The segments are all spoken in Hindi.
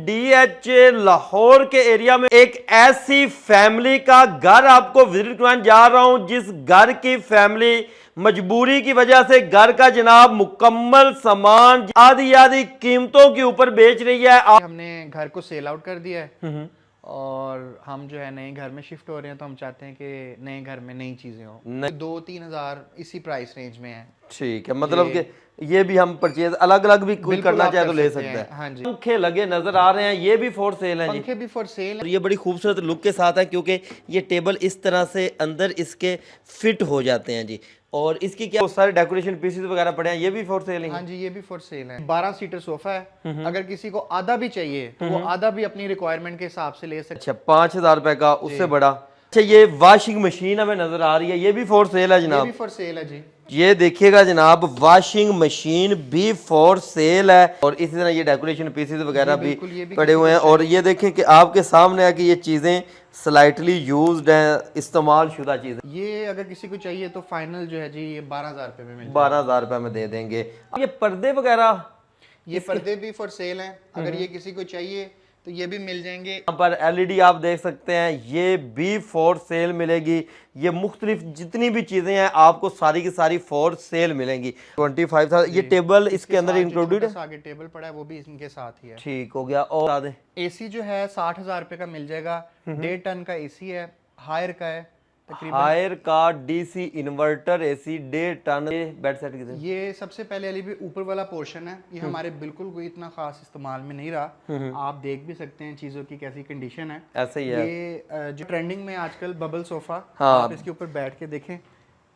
DH लाहौर के एरिया में एक ऐसी फैमिली का घर आपको विजिट करवाने जा रहा हूं जिस घर की फैमिली मजबूरी की वजह से घर का जनाब मुकम्मल सामान आधी आधी कीमतों के ऊपर बेच रही है। हमने घर को सेल आउट कर दिया है और हम जो है नए घर में शिफ्ट हो रहे हैं, तो हम चाहते हैं कि नए घर में नई चीजें हो। 2-3 हज़ार इसी प्राइस रेंज में है। ठीक है, मतलब कि ये भी हम परचेज अलग अलग भी कोई करना चाहे तो ले सकते हैं। हाँ जी। पंखे लगे नजर आ रहे हैं, ये भी फॉर सेल है। पंखे भी फॉर सेल है। ये बड़ी खूबसूरत लुक के साथ है क्योंकि ये टेबल इस तरह से अंदर इसके फिट हो जाते हैं जी। और इसकी क्या सारे डेकोरेशन पीसेस वगैरह पड़े हैं, ये भी फॉर सेल है। हाँ जी, ये भी फॉर सेल है। 12 सीटर सोफा है। अगर किसी को आधा भी चाहिए तो वो आधा भी अपनी रिक्वायरमेंट के हिसाब से ले सकते। अच्छा, 5,000 रुपए का, उससे बड़ा। अच्छा, ये वॉशिंग मशीन हमें नजर आ रही है, ये भी फॉर सेल है जनाब। ये भी फॉर सेल है जी। ये देखिएगा जनाब, वॉशिंग मशीन भी फॉर सेल है। और इसी तरह ये डेकोरेशन पीसेस वगैरह भी पड़े हुए हैं। और ये देखें कि आपके सामने है कि ये चीजें स्लाइटली यूज्ड हैं, इस्तेमाल शुदा चीजें। ये अगर किसी को चाहिए तो फाइनल जो है जी ये 12,000 रुपए में मिल जाएगा। 12,000 रुपए में दे देंगे। ये पर्दे वगैरह, ये पर्दे भी फॉर सेल हैं। अगर ये किसी को चाहिए तो ये भी मिल जाएंगे। यहाँ पर LED आप देख सकते हैं, ये भी फॉर सेल मिलेगी। ये मुख्तलिफ जितनी भी चीजें हैं आपको सारी की सारी फॉर सेल मिलेंगी। 25,000। ये टेबल इसके अंदर इंक्लूडेड है। आगे टेबल पड़ा है वो भी इनके साथ ही है। ठीक हो गया। और AC जो है 60,000 रुपए का मिल जाएगा। 1.5 टन का AC है, हायर का है तकरीबन। हायर का DC inverter AC 1.5 ton. Bed set कितने? ये सबसे पहले अली भी ऊपर वाला पोर्शन है, ये हमारे बिल्कुल कोई इतना खास इस्तेमाल में नहीं रहा। आप देख भी सकते हैं चीजों की कैसी कंडीशन है। ऐसे ही है। ये जो ट्रेंडिंग में आजकल बबल सोफा, हाँ। आप इसके ऊपर बैठ के देखें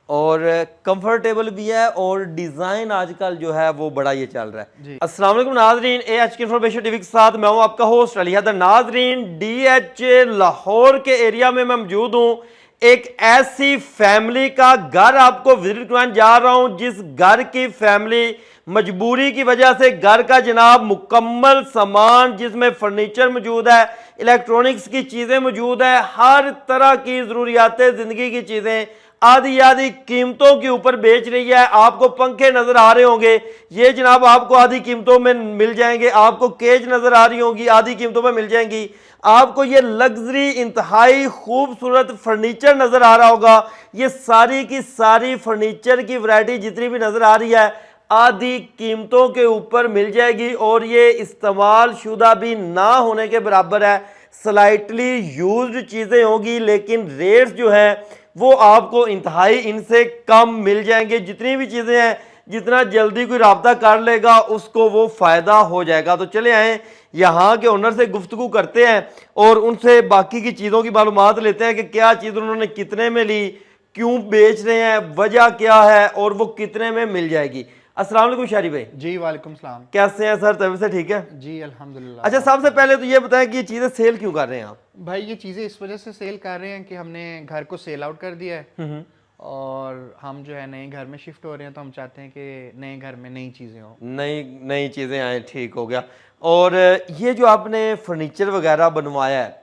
और कंफर्टेबल भी है और डिजाइन आजकल जो है वो बड़ा ये चल रहा है। अस्सलाम वालेकुम नाजरीन, AHK इन्फॉर्मेशन टीवी के साथ मैं हूं आपका होस्ट अली हैदर। नाजरीन, DH लाहौर के एरिया में मैं मौजूद हूं। एक ऐसी फैमिली का घर आपको विजिट करवाने जा रहा हूं जिस घर की फैमिली मजबूरी की वजह से घर का जनाब मुकम्मल सामान, जिसमें फर्नीचर मौजूद है, इलेक्ट्रॉनिक्स की चीजें मौजूद है, हर तरह की जरूरियातें जिंदगी की चीजें आधी आधी कीमतों के ऊपर बेच रही है। आपको पंखे नजर आ रहे होंगे, ये जनाब आपको आधी कीमतों में मिल जाएंगे। आपको केज नजर आ रही होंगी, आधी कीमतों में मिल जाएंगी। आपको ये लग्जरी इंतहाई खूबसूरत फर्नीचर नजर आ रहा होगा। ये सारी की सारी फर्नीचर की वैरायटी जितनी भी नजर आ रही है आधी कीमतों के ऊपर मिल जाएगी। और ये इस्तेमाल शुदा भी ना होने के बराबर है, स्लाइटली यूज्ड चीजें होगी, लेकिन रेट्स जो है वो आपको इंतहाई इनसे कम मिल जाएंगे। जितनी भी चीजें हैं, जितना जल्दी कोई राब्ता कर लेगा उसको वो फायदा हो जाएगा। तो चले आए यहाँ के ओनर से गुफ्तगू करते हैं और उनसे बाकी की चीज़ों की मालूमात लेते हैं कि क्या चीज़ उन्होंने कितने में ली, क्यों बेच रहे हैं, वजह क्या है और वो कितने में मिल जाएगी। अस्सलाम वालेकुम शारी भाई। जी वालेकुम सलाम। कैसे हैं सर? तबीयत से ठीक है जी अल्हम्दुलिल्लाह। अच्छा, सबसे पहले तो ये बताएं कि ये चीज़ें सेल क्यों कर रहे हैं आप? भाई ये चीज़ें इस वजह से सेल कर रहे हैं कि हमने घर को सेल आउट कर दिया है और हम जो है नए घर में शिफ्ट हो रहे हैं, तो हम चाहते हैं कि नए घर में नई चीज़ें हो, नई चीज़ें आए। ठीक हो गया। और ये जो आपने फर्नीचर वगैरह बनवाया है,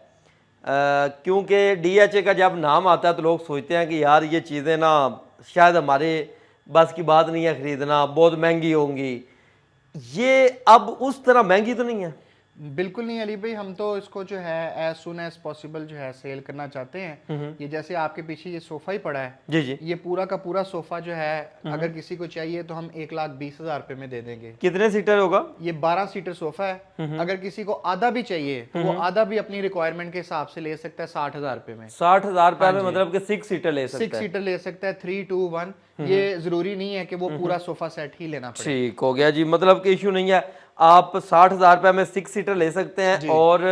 क्योंकि DH का जब नाम आता है तो लोग सोचते हैं कि यार ये चीज़ें ना शायद हमारे बस की बात नहीं है खरीदना, बहुत महंगी होंगी। ये अब उस तरह महंगी तो नहीं है? बिल्कुल नहीं अली भाई, हम तो इसको जो है एज सुन एज पॉसिबल जो है सेल करना चाहते हैं। ये जैसे आपके पीछे ये सोफा ही पड़ा है, जी जी, ये पूरा का पूरा सोफा जो है अगर किसी को चाहिए तो हम 1,20,000 रुपए में दे देंगे। कितने सीटर होगा? ये 12 सीटर सोफा है। अगर किसी को आधा भी चाहिए तो वो आधा भी अपनी रिक्वायरमेंट के हिसाब से ले सकता है 60,000 रुपए में। 60,000 रुपए में मतलब कि 6 सीटर ले सकता है। 6 सीटर ले सकता है, 3, 2, 1। ये जरूरी नहीं है कि वो पूरा सोफा सेट ही लेना पड़े। ठीक हो गया जी, मतलब कि इशू नहीं है, आप 60,000 रुपए में 6 सीटर ले सकते हैं और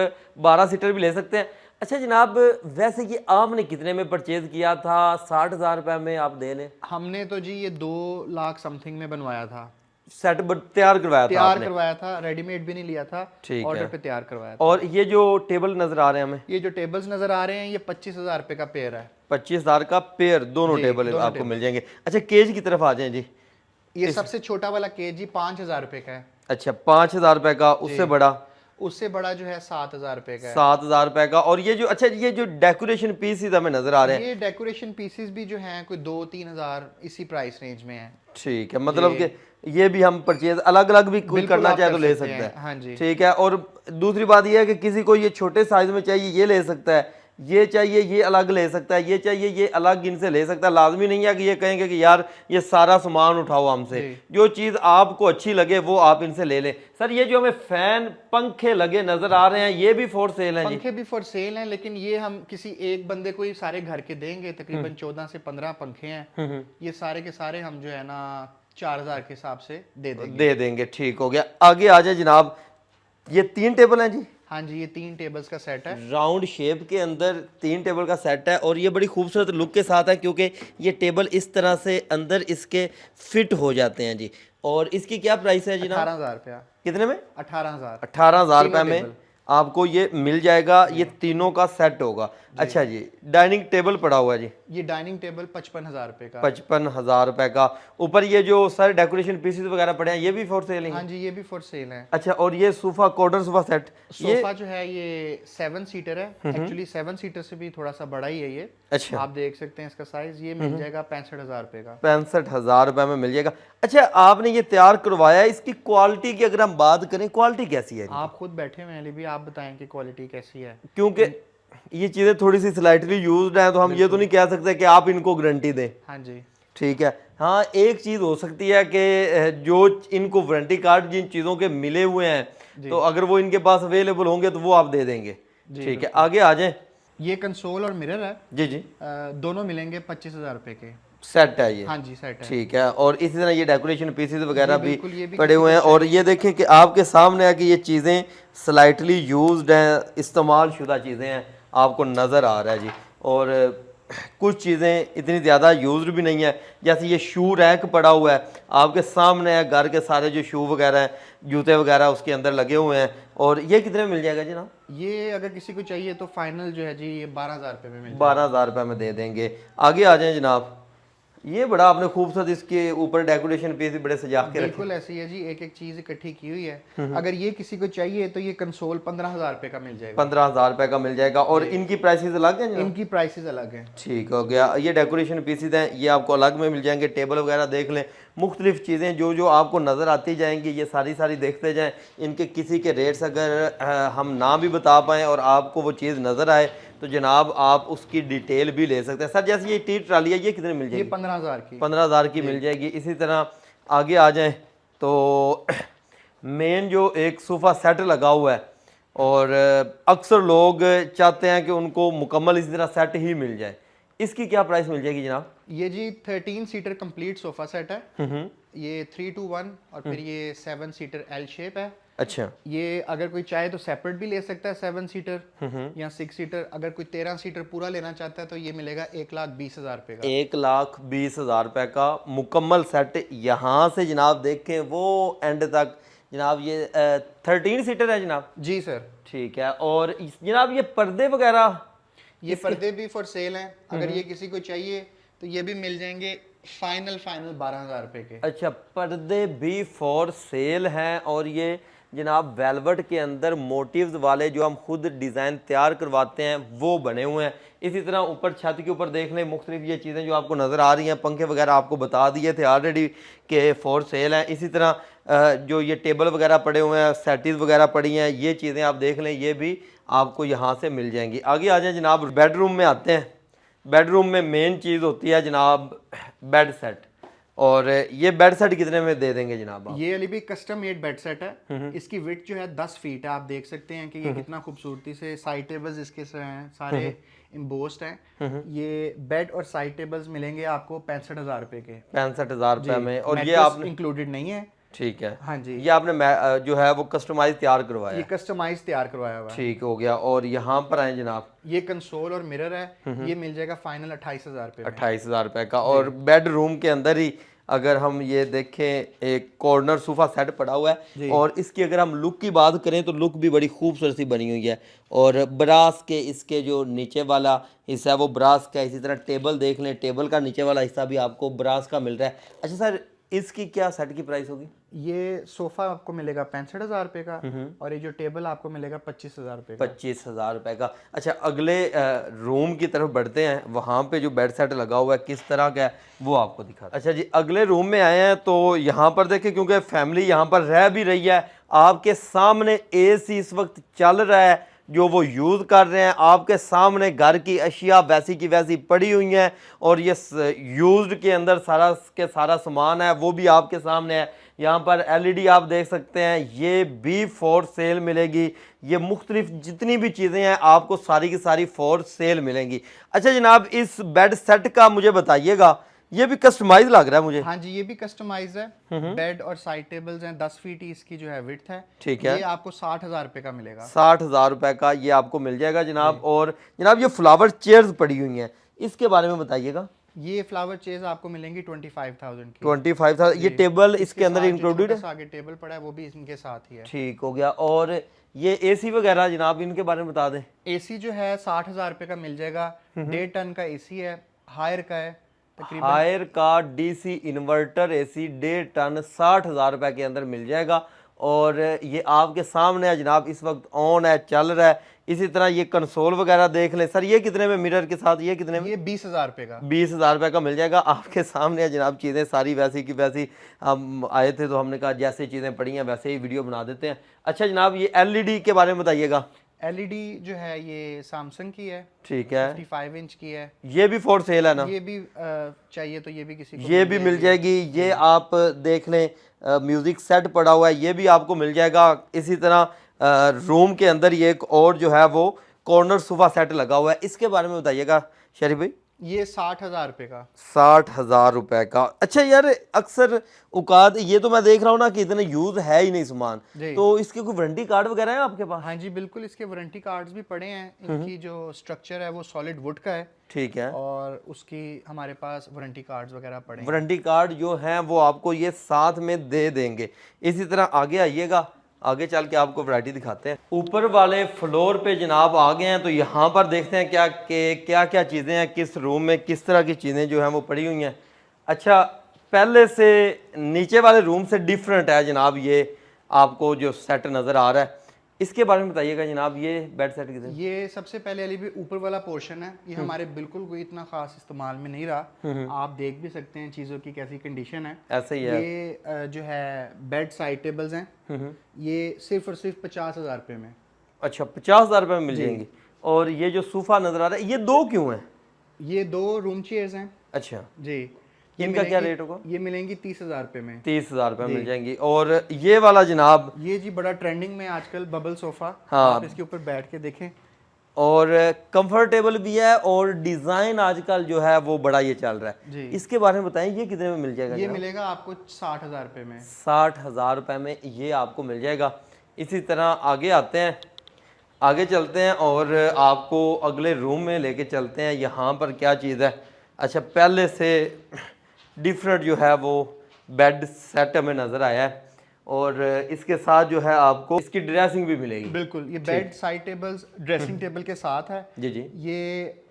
12 सीटर भी ले सकते हैं। अच्छा जनाब, वैसे ये आपने कितने में परचेज किया था? 60,000 रुपए में आप दे लें। हमने तो जी ये 2 लाख समथिंग में बनवाया था। सेट तैयार करवाया था, रेडीमेड भी नहीं लिया था, ऑर्डर पे तैयार करवाया था। और ये जो टेबल नजर आ रहे हैं हमें, ये जो टेबल्स नजर आ रहे हैं ये 25,000 रुपए का पेयर है। 25,000 का पेयर, दोनों टेबल आपको मिल जाएंगे। अच्छा, केज की तरफ आ जाए जी। ये सबसे छोटा वाला केज जी 5,000 रुपए का है। अच्छा, 5,000 रुपए का। उससे बड़ा जो है 7,000 रुपए का है। 7,000 रुपए का। और ये जो अच्छा ये जो डेकोरेशन पीसेस हमें नजर आ रहे हैं, ये डेकोरेशन पीसेस भी जो हैं कोई 2-3 हज़ार इसी प्राइस रेंज में है। ठीक है, मतलब कि ये भी हम परचेज अलग अलग भी कोई बिल्कुल करना आप चाहे कर तो ले सकते सकता हैं, है। हाँ जी। ठीक है, और दूसरी बात ये है कि किसी को ये छोटे साइज में चाहिए ये ले सकता है, ये चाहिए ये अलग ले सकता है, ये चाहिए ये अलग इनसे ले सकता है। लाजमी नहीं है कि ये कहेंगे कि यार ये सारा सामान उठाओ हमसे, जो चीज़ आपको अच्छी लगे वो आप इनसे ले लें। सर ये जो हमें फैन पंखे लगे नजर आ रहे हैं ये भी फॉर सेल हैं जी? पंखे भी फॉर सेल हैं, लेकिन ये हम किसी एक बंदे को ही सारे घर के देंगे। तकरीबन 14 से 15 पंखे हैं, ये सारे के सारे हम जो है ना 4000 के हिसाब से दे देंगे। ठीक हो गया। आगे आ जाए जनाब, ये 3 टेबल हैं जी? हाँ जी, ये 3 टेबल्स का सेट है, राउंड शेप के अंदर 3 टेबल का सेट है और ये बड़ी खूबसूरत लुक के साथ है क्योंकि ये टेबल इस तरह से अंदर इसके फिट हो जाते हैं जी। और इसकी क्या प्राइस है जी? 18,000 रुपया। कितने में? 18,000। 18,000 रुपये में आपको ये मिल जाएगा, ये तीनों का सेट होगा। अच्छा जी, डाइनिंग टेबल पड़ा हुआ है जी? ये डाइनिंग टेबल 55,000 रुपए का। 55,000 रुपए का। ऊपर ये जो सारे डेकोरेशन पीसेस वगैरह पड़े हैं ये भी फॉर सेल हैं? हाँ जी, ये भी फॉर सेल है। अच्छा, और ये sofa corner sofa set? Sofa जो है ये 7 सीटर है, एक्चुअली 7 सीटर से भी थोड़ा सा बड़ा ही है ये। अच्छा, आप देख सकते हैं इसका साइज, ये मिल जाएगा 65,000 रुपए का। 65,000 रुपए में मिल जाएगा। अच्छा, आपने ये तैयार करवाया है, इसकी क्वालिटी की अगर हम बात करें, क्वालिटी कैसी है? आप खुद बैठे हुए हैं अली भी, आप बताएं कि क्वालिटी कैसी है। क्योंकि ये चीज़ें थोड़ी सी स्लाइटली यूज्ड हैं तो हम ये तो नहीं कह सकते कि आप इनको गारंटी दें। हाँ जी, ठीक है। हाँ, एक चीज़ हो सकती है कि जो इनको वारंटी कार्ड जिन चीज़ों के मिले हुए हैं तो अगर वो इनके पास अवेलेबल होंगे तो वो आप दे देंगे। ठीक है, आगे आ जाए। ये कंसोल और मिरर है जी जी, दोनों मिलेंगे 25,000 रुपए के। सेट है ये? हाँ जी, सेट है। ठीक है, और इसी तरह ये डेकोरेशन पीसेस वगैरह भी ये भी पड़े हुए हैं और ये देखें कि आपके सामने है कि ये चीज़ें स्लाइटली यूज्ड हैं, इस्तेमाल शुदा चीज़ें हैं, आपको नज़र आ रहा है जी। और कुछ चीज़ें इतनी ज़्यादा यूज्ड भी नहीं है, जैसे ये शू रैक पड़ा हुआ है आपके सामने है, घर के सारे जो शू वगैरह हैं जूते वगैरह उसके अंदर लगे हुए हैं। और ये कितने में मिल जाएगा जी ना? ये अगर किसी को चाहिए तो फाइनल जो है जी ये 12,000 रुपए में मिल 12,000 रुपये में दे देंगे। आगे आ जाए जनाब, ये बड़ा आपने खूबसूरत इसके ऊपर डेकोरेशन पीस भी बड़े सजा के रखे। बिल्कुल ऐसी है जी, एक एक चीज इकट्ठी की हुई है। अगर ये किसी को चाहिए तो ये कंसोल 15,000 रुपए का मिल जाएगा। 15,000 रुपए का मिल जाएगा। और इनकी प्राइसेस अलग हैं? इनकी प्राइसेस अलग हैं। ठीक हो गया। ये डेकोरेशन पीसेस हैं, ये आपको अलग में मिल जाएंगे। टेबल वगैरह देख लें, मुख्तलिफ चीज़ें जो जो आपको नज़र आती जाएंगी ये सारी सारी देखते जाएं। इनके किसी के रेट्स अगर हम ना भी बता पाएँ और आपको वो चीज़ नज़र आए तो जनाब आप उसकी डिटेल भी ले सकते हैं। सर जैसे ये टी ट्राली है ये कितने मिल जाएगी? ये 15,000 की। 15,000 की मिल जाएगी। इसी तरह आगे आ जाएं तो मेन जो एक सोफ़ा सेट लगा हुआ है और अक्सर लोग चाहते हैं कि उनको मुकम्मल इसी तरह सेट ही मिल जाए, इसकी क्या प्राइस मिल जाएगी जनाब? ये जी 13 सीटर कंप्लीट सोफा सेट है। ये 3-2-1 और फिर ये 7 सीटर एल शेप है। अच्छा, ये अगर कोई चाहे तो सेपरेट भी ले सकता है 7 सीटर या 6 सीटर। अगर कोई 13 सीटर पूरा लेना चाहता है तो ये मिलेगा 1,20,000 रुपए का। 1,20,000 रुपए का मुकम्मल सेट। यहाँ से जनाब देखें वो एंड तक जनाब ये 13 सीटर है जनाब? जी सर। ठीक है। और जनाब ये पर्दे वगैरह? ये पर्दे भी फॉर सेल हैं, अगर ये किसी को चाहिए तो ये भी मिल जाएंगे फाइनल 12,000 रुपए के। अच्छा, पर्दे भी फॉर सेल हैं और ये जनाब वेलवेट के अंदर मोटिव्स वाले जो हम खुद डिज़ाइन तैयार करवाते हैं वो बने हुए हैं। इसी तरह ऊपर छत के ऊपर देख लें मुख्तलिफ ये चीज़ें जो आपको नज़र आ रही हैं, पंखे वगैरह आपको बता दिए थे ऑलरेडी के फॉर सेल हैं। इसी तरह जो ये टेबल वगैरह पड़े हुए हैं, सेटिस वगैरह पड़ी हैं, ये चीज़ें आप देख लें, ये भी आपको यहाँ से मिल जाएंगी। आगे आ जाए जनाब, बेडरूम में आते हैं। बेडरूम में मेन चीज़ होती है जनाब बेड सेट, और ये बेड सेट कितने में दे देंगे जनाब आप? ये अली भी कस्टम मेड बेड सेट है। इसकी विड्थ जो है 10 फीट है। आप देख सकते हैं कि ये कितना खूबसूरती से साइड टेबल्स इसके से हैं, सारे एम्बोस्ड हैं। ये बेड और साइड टेबल्स मिलेंगे आपको 65,000 रुपए के। 65,000 रुपए में। और ये आपने इंक्लूडेड नहीं है? ठीक है। हाँ जी, ये आपने जो है वो कस्टमाइज तैयार करवाया? ये कस्टमाइज तैयार करवाया हुआ है। ठीक हो गया। और यहाँ पर आए जनाब, ये कंसोल और मिरर है, ये मिल जाएगा फाइनल 28,000 रुपए में। 28,000 रुपए का। और बेडरूम के अंदर ही अगर हम ये देखें एक कॉर्नर सोफा सेट पड़ा हुआ है और इसकी अगर हम लुक की बात करें तो लुक भी बड़ी खूबसूरत सी बनी हुई है। और ब्रास के इसके जो नीचे वाला हिस्सा है वो ब्रास का है। इसी तरह टेबल देख लें, टेबल का नीचे वाला हिस्सा भी आपको ब्रास का मिल रहा है। अच्छा सर, इसकी क्या सेट की प्राइस होगी? ये सोफा आपको मिलेगा 65,000 रुपए का, और ये जो टेबल आपको मिलेगा 25,000 रुपए का। 25,000 रुपए का। अच्छा, अगले रूम की तरफ बढ़ते हैं, वहाँ पे जो बेड सेट लगा हुआ है किस तरह का है वो आपको दिखा। अच्छा जी, अगले रूम में आए हैं तो यहाँ पर देखें, क्योंकि फैमिली यहाँ पर रह भी रही है, आपके सामने एसी इस वक्त चल रहा है जो वो यूज़ कर रहे हैं, आपके सामने घर की अशिया वैसी की वैसी पड़ी हुई हैं, और ये यूज्ड के अंदर सारा सामान है वो भी आपके सामने है। यहाँ पर एलईडी आप देख सकते हैं, ये भी फॉर सेल मिलेगी। ये मुख्तलिफ जितनी भी चीज़ें हैं आपको सारी की सारी फॉर सेल मिलेंगी। अच्छा जनाब, इस बेड सेट का मुझे बताइएगा, ये भी कस्टमाइज लग रहा है मुझे। हाँ जी, ये भी कस्टमाइज है। बेड और साइड टेबल्स हैं, 10 फीट ही इसकी जो है विड्थ है। ठीक है, ये आपको 60,000 रुपए का मिलेगा। 60,000 रुपए का ये आपको मिल जाएगा जनाब। और जनाब ये फ्लावर चेयर्स पड़ी हुई हैं, इसके बारे में बताइएगा। ये फ्लावर चेयर्स आपको मिलेंगी 25,000 की। 25,000। ये टेबल इसके अंदर इंक्लूडेड है? आगे टेबल पड़ा है वो भी इनके साथ ही है। ठीक हो गया। और ये एसी वगैरह जनाब इनके बारे में बता दें। एसी जो है 60,000 रुपए का मिल जाएगा। 1.5 टन का एसी है, हायर का है तकरीबन। हायर का डीसी इन्वर्टर एसी 1.5 टन 60,000 रुपए के अंदर मिल जाएगा। और ये आपके सामने है जनाब, इस वक्त ऑन है, चल रहा है। इसी तरह ये कंसोल वगैरह देख लें। सर ये कितने में मिरर के साथ, ये कितने में? ये 20,000 रुपए का। 20,000 रुपए का मिल जाएगा आपके सामने है जनाब। चीज़ें सारी वैसी की वैसी, हम आए थे तो हमने कहा जैसे चीज़ें पड़ी हैं वैसे ही वीडियो बना देते हैं। अच्छा जनाब, ये एलईडी के बारे में बताइएगा। एलईडी जो है ये सैमसंग की है। ठीक है, 55 इंच की है। ये भी फॉर सेल है ना? ये भी चाहिए तो ये भी किसी को ये भी मिल जाएगी। ये आप देख लें, म्यूजिक सेट पड़ा हुआ है, ये भी आपको मिल जाएगा। इसी तरह रूम के अंदर ये एक और जो है वो कॉर्नर सोफा सेट लगा हुआ है, इसके बारे में बताइएगा शरीफ भाई। ये 60,000 रुपए का। 60,000 रुपए का। अच्छा यार, अक्सर औकात ये तो मैं देख रहा हूँ ना कि इतने यूज है ही नहीं सामान, तो इसके कोई वारंटी कार्ड वगैरह है आपके पास? हाँ जी बिल्कुल, इसके वारंटी कार्ड्स भी पड़े हैं। इनकी जो स्ट्रक्चर है वो सॉलिड वुड का है। ठीक है, और उसकी हमारे पास वारंटी कार्ड्स वगैरह पड़े हैं। वारंटी कार्ड जो है वो आपको ये साथ में दे देंगे। इसी तरह आगे आइएगा, आगे चल के आपको वैरायटी दिखाते हैं। ऊपर वाले फ्लोर पे जनाब आ गए हैं, तो यहाँ पर देखते हैं क्या क्या चीज़ें हैं, किस रूम में किस तरह की चीज़ें जो हैं वो पड़ी हुई हैं। अच्छा, पहले से नीचे वाले रूम से डिफरेंट है जनाब ये आपको जो सेट नज़र आ रहा है, इसके बारे में बताइएगा जनाब। ये बेड सेट किधर? ये सबसे पहले अली भी ऊपर वाला पोर्शन है, ये हमारे बिल्कुल कोई इतना खास इस्तेमाल में नहीं रहा। आप देख भी सकते हैं चीज़ों की कैसी कंडीशन है। ऐसे ही है। ये जो है बेड साइड टेबल्स हैं, ये सिर्फ और सिर्फ 50,000 रुपये में। अच्छा, 50,000 रुपये में मिल जाएंगी। और ये जो सोफा नज़र आ रहा है, ये दो क्यों है? ये 2 रूम चेयर्स हैं। अच्छा जी, इनका क्या रेट होगा? ये मिलेंगी 30,000 रुपये में। 30,000 रुपये मिल जाएंगी। और ये वाला जनाब, ये जी बड़ा ट्रेंडिंग में आजकल बबल सोफा। हाँ, आप इसके ऊपर बैठ के देखें, और कंफर्टेबल भी है, और डिज़ाइन आजकल जो है वो बड़ा ये चल रहा है जी। इसके बारे में बताएं, ये कितने में मिल जाएगा? ये मिलेगा आपको 60,000 रुपये में। 60,000 रुपये में ये आपको मिल जाएगा। इसी तरह आगे आते हैं, आगे चलते हैं और आपको अगले रूम में लेके चलते हैं। यहाँ पर क्या चीज़ है? अच्छा, पहले से डिफरेंट जो है वो बेड सेट हमें नज़र आया है, और इसके साथ जो है आपको इसकी ड्रेसिंग भी मिलेगी। बिल्कुल, ये bed side tables dressing table के साथ है। जी जी, ये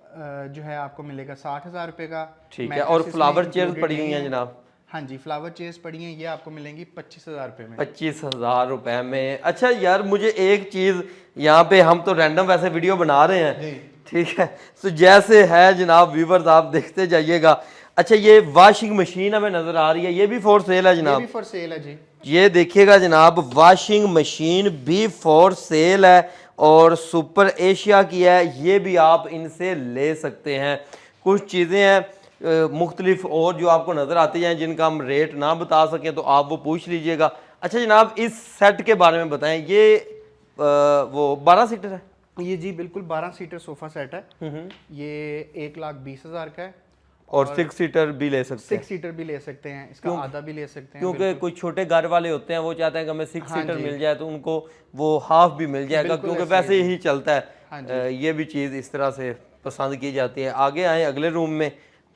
जो है आपको मिलेगा 60,000 रुपये का। ठीक है। और फ्लावर चेयर्स पड़ी हुई हैं जनाब? हाँ जी, फ्लावर चेयर्स पड़ी हैं, ये आपको मिलेंगी 25,000 रुपये में। 25,000 रुपये में। अच्छा यार, मुझे एक चीज़ यहाँ पे, हम तो रैंडम वैसे वीडियो बना रहे हैं, ठीक है, तो जैसे है जनाब व्यूवर्स आप देखते जाइएगा। अच्छा, ये वॉशिंग मशीन हमें नज़र आ रही है, ये भी फॉर सेल है जनाब? ये भी फॉर सेल है जी। ये देखिएगा जनाब, वॉशिंग मशीन भी फॉर सेल है, और सुपर एशिया की है। ये भी आप इनसे ले सकते हैं। कुछ चीज़ें हैं मुख्तलिफ और जो आपको नज़र आती हैं, जिनका हम रेट ना बता सकें तो आप वो पूछ लीजिएगा। अच्छा जनाब, इस सेट के बारे में बताएं, ये वो 12 सीटर है? ये जी बिल्कुल 12 सीटर सोफा सेट है। ये 1,20,000 का है। और 6 सीटर भी ले सकते हैं? 6 सीटर भी ले सकते हैं, इसका आधा भी ले सकते हैं। क्योंकि कुछ छोटे घर वाले होते हैं, वो चाहते हैं कि हमें 6 सीटर मिल जाए, तो उनको वो हाफ भी मिल जाएगा, क्योंकि वैसे ही चलता है। ये भी चीज़ इस तरह से पसंद की जाती है। आगे आए अगले रूम में,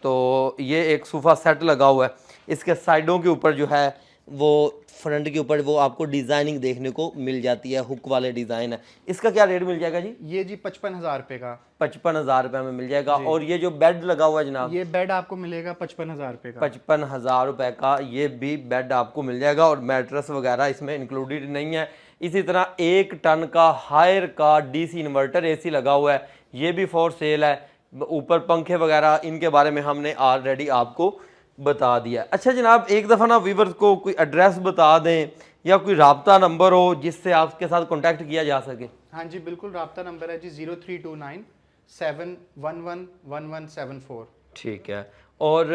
तो ये एक सोफ़ा सेट लगा हुआ है, इसके साइडों के ऊपर जो है वो फ्रंट के ऊपर वो आपको डिजाइनिंग देखने को मिल जाती है, हुक वाले डिजाइन है। इसका क्या रेट मिल जाएगा जी? ये जी 55,000 रुपये का। 55,000 रुपये में मिल जाएगा। और ये जो बेड लगा हुआ है जनाब, ये बेड आपको मिलेगा 55,000 रुपये का। 55,000 रुपये का ये भी बेड आपको मिल जाएगा और मैट्रेस वगैरह इसमें इंक्लूडेड नहीं है। इसी तरह 1 टन का हायर का डीसी इन्वर्टर एसी लगा हुआ है, ये भी फॉर सेल है। ऊपर पंखे वगैरह इनके बारे में हमने ऑलरेडी आपको बता दिया। अच्छा जनाब, एक दफ़ा ना व्यूअर्स को कोई एड्रेस बता दें या कोई राब्ता नंबर हो जिससे आपके साथ कॉन्टैक्ट किया जा सके। हाँ जी बिल्कुल, राब्ता नंबर है जी 0329711174। ठीक है। और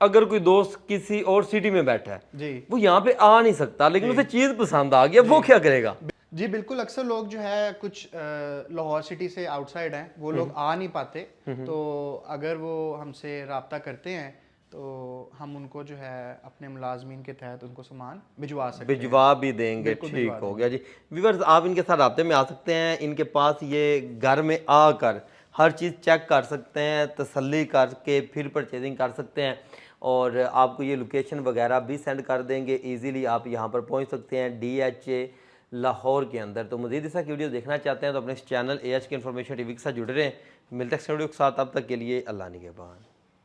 अगर कोई दोस्त किसी और सिटी में बैठा है जी, वो यहाँ पे आ नहीं सकता लेकिन उसे चीज़ पसंद आ गया, वो क्या करेगा? जी बिल्कुल, अक्सर लोग जो है कुछ लाहौर सिटी से आउटसाइड हैं, वो लोग आ नहीं पाते, तो अगर वो हमसे रब्ता करते हैं तो हम उनको जो है अपने मुलाजमीन के तहत उनको सामान भिजवा सकते हैं। भिजवा भी देंगे। ठीक हो गया जी। व्यूअर्स, आप इनके साथ राब्ते में आ सकते हैं। इनके पास ये घर में आकर हर चीज़ चेक कर सकते हैं, तसल्ली करके फिर परचेजिंग कर सकते हैं और आपको ये लोकेशन वगैरह भी सेंड कर देंगे। इजीली आप यहाँ पर पहुँच सकते हैं DHA लाहौर के अंदर। तो मज़ीद इस वीडियो देखना चाहते हैं तो अपने इस चैनल AHK इन्फॉर्मेशन टीवी के साथ जुड़े रहें। मिलते हैं वीडियो के साथ, तब तक के लिए अल्लाह निगहबान।